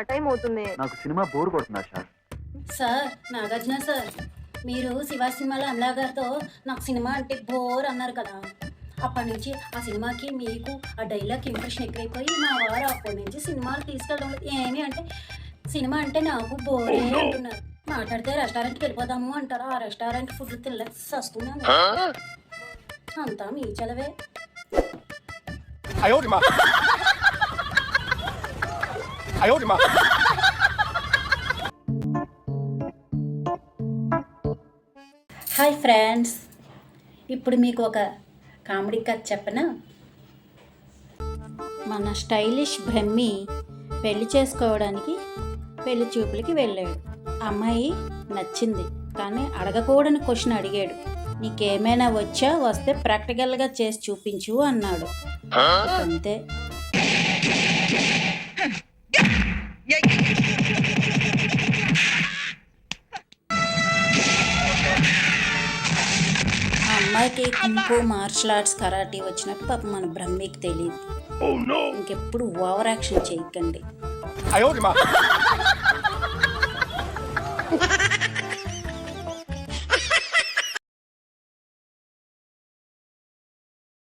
Time అవుతుంది. నాకు cinema bore కొడుతుందా సార్? సార్ నాగార్జున సార్, మీరు శివ సినిమాలో అమలా గారితో నాకు సినిమా అంటే బోర్ అన్నారు కదా, అప్పటి నుంచి ఆ సినిమాకి మీకు ఆ డైలాగ్ ఇంప్రెషన్ ఎక్కువైపోయి మా వారు అప్పటి నుంచి సినిమాలు తీసుకెళ్ళడం ఏమి అంటే సినిమా అంటే నాకు బోరే అంటున్నారు. మాట్లాడితే రెస్టారెంట్కి వెళ్ళిపోదాము అంటారు. ఆ రెస్టారెంట్ ఫుడ్ తినలేక వస్తున్నాను. అంతా మీ చలవే. హాయ్ ఫ్రెండ్స్, ఇప్పుడు మీకు ఒక కామెడీ కథ చెప్పనా? మన స్టైలిష్ బ్రహ్మి పెళ్లి చేసుకోవడానికి పెళ్లి చూపులకి వెళ్ళాడు. అమ్మాయి నచ్చింది, కానీ అడగకూడని క్వశ్చన్ అడిగాడు. నీకేమైనా వస్తే ప్రాక్టికల్గా చేసి చూపించు అన్నాడు. అంతే. అమ్మాయికి కుంపు మార్షల్ ఆర్ట్స్ కరాటీ వచ్చినట్టు పాపం మన బ్రహ్మికి తెలియదు. ఇంకెప్పుడు ఓవర్ యాక్షన్ చేయకండి.